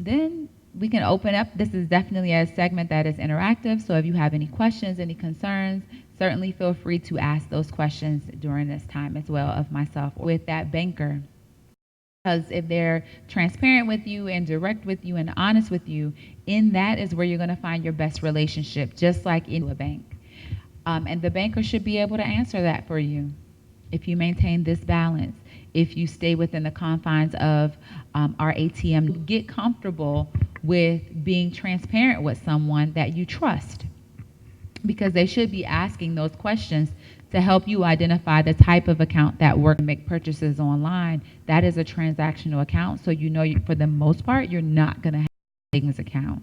then we can open up. This is definitely a segment that is interactive, so if you have any questions, any concerns, certainly feel free to ask those questions during this time as well of myself with that banker. Because if they're transparent with you and direct with you and honest with you, in that is where you're going to find your best relationship, just like in a bank. And the banker should be able to answer that for you. If you maintain this balance, if you stay within the confines of our ATM, get comfortable with being transparent with someone that you trust, because they should be asking those questions to help you identify the type of account that works to make purchases online. That is a transactional account, so you know for the most part you're not going to have a savings account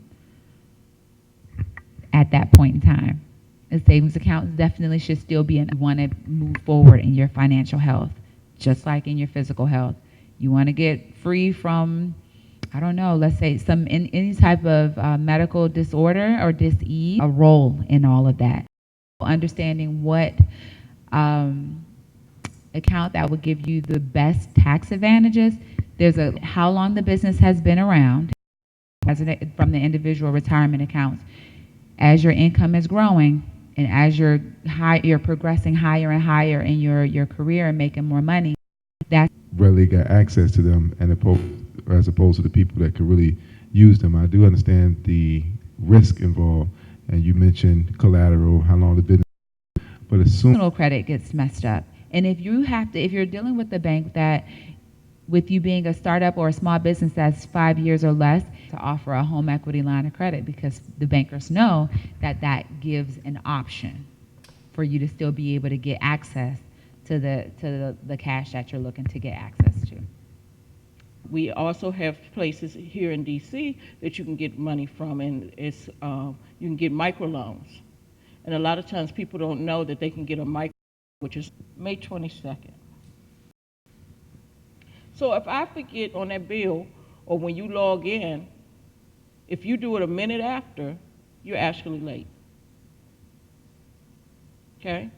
at that point in time. A savings account definitely should still be you want to move forward in your financial health, just like in your physical health. You want to get free from, I don't know, let's say any type of medical disorder or dis-ease, a role in all of that. Understanding what account that will give you the best tax advantages. There's how long the business has been around from the individual retirement accounts. As your income is growing and as you're progressing higher and higher in your career and making more money, that's rarely got access to them, and as opposed to the people that could really use them. I do understand the risk involved, and you mentioned collateral, how long the business, but as soon personal credit gets messed up. And if you're dealing with the bank that, with you being a startup or a small business that's 5 years or less, to offer a home equity line of credit, because the bankers know that that gives an option for you to still be able to get access to the cash that you're looking to get access to. We also have places here in DC that you can get money from, and it's you can get microloans. And a lot of times people don't know that they can get a micro, which is May 22nd. So if I forget on that bill, or when you log in, if you do it a minute after, you're actually late. Okay?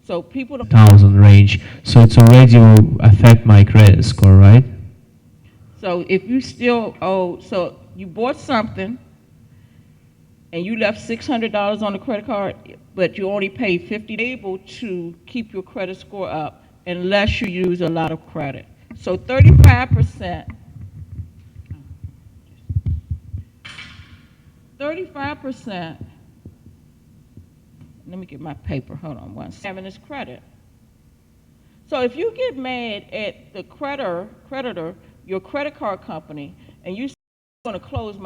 So people don't... 1,000 range, so it's already will affect my credit score, right? So if you still owe, so you bought something and you left $600 on the credit card, but you only paid $50, able to keep your credit score up unless you use a lot of credit. So 35%, 35%, let me get my paper, hold on one second, having this credit. So if you get mad at the creditor, your credit card company, and you say, I'm going to close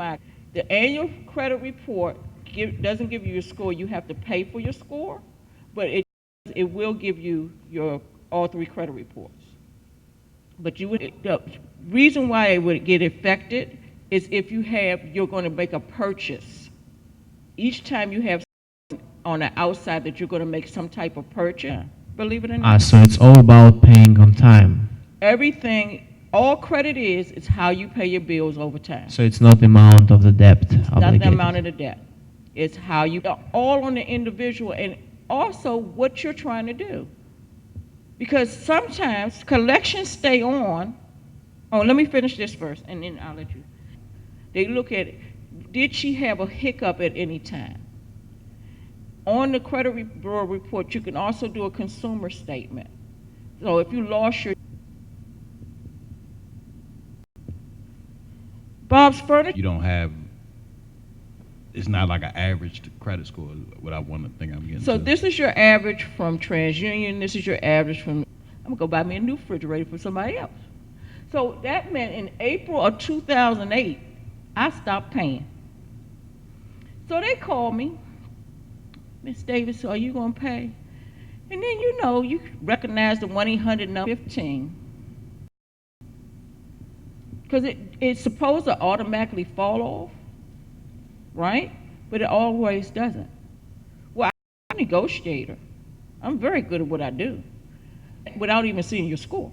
the annual credit report doesn't give you your score. You have to pay for your score, but it will give you your all 3 credit reports. But the reason why it would get affected is if you're going to make a purchase. Each time you have on the outside that you're going to make some type of purchase, believe it or not. So it's all about paying on time. Everything, all credit is how you pay your bills over time. So it's not the amount of the debt. It's not the amount of the debt. It's how you, all on the individual, and also what you're trying to do. Because sometimes collections stay on. Oh, let me finish this first, and then I'll let you. They look at it. Did she have a hiccup at any time? On the credit bureau report, you can also do a consumer statement. So if you lost your Bob's Furniture. You don't have, it's not like an average credit score, what I want to think I'm getting So to. this is your average from TransUnion, this is your average from, I'm gonna go buy me a new refrigerator for somebody else. So that meant in April of 2008, I stopped paying. So they called me, Miss Davis, are you gonna pay? And then you recognize the 1-800 number 15. Because it's supposed to automatically fall off, right? But it always doesn't. Well, I'm a negotiator. I'm very good at what I do without even seeing your score.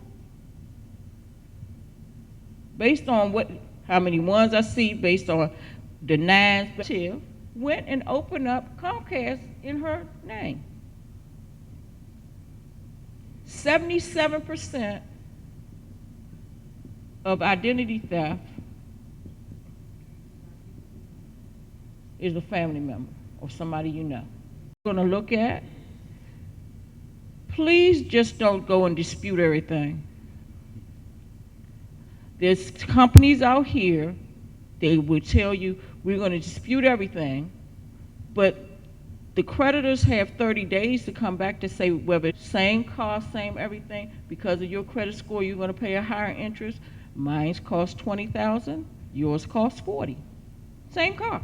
Based on how many ones I see, based on the 9s, went and opened up Comcast in her name. 77% of identity theft is a family member or somebody you know. Going to look at. Please just don't go and dispute everything. There's companies out here, they will tell you, we're going to dispute everything, but the creditors have 30 days to come back to say whether same cost, same everything, because of your credit score, you're going to pay a higher interest. Mine's cost $20,000, yours costs $40,000. Same car.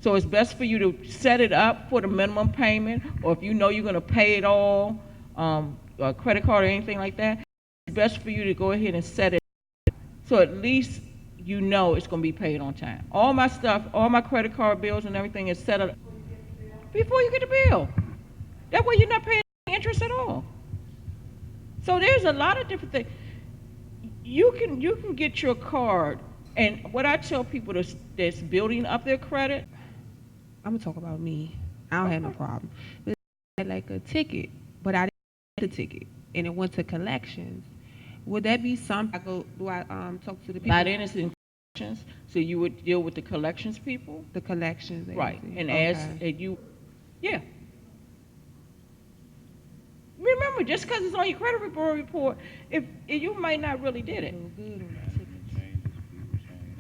So it's best for you to set it up for the minimum payment, or if you know you're going to pay it all, a credit card or anything like that, it's best for you to go ahead and set it up. So at least you know it's going to be paid on time. All my stuff, all my credit card bills and everything is set up before you get the bill. That way you're not paying interest at all. So there's a lot of different things. You can get your card, and what I tell people that's building up their credit. I'm gonna talk about me. I don't have no problem. But I had like a ticket, but I didn't get the ticket, and it went to collections. Would that be something? Do I talk to the people? Not in it's in collections, so you would deal with the collections people, The collections. right? agency. And Okay. yeah. Remember, just because it's on your credit report, if you might not really did it.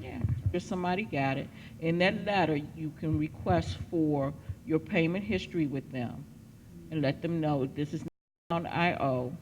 Yeah, if somebody got it, in that letter, you can request for your payment history with them and let them know this is not on IO.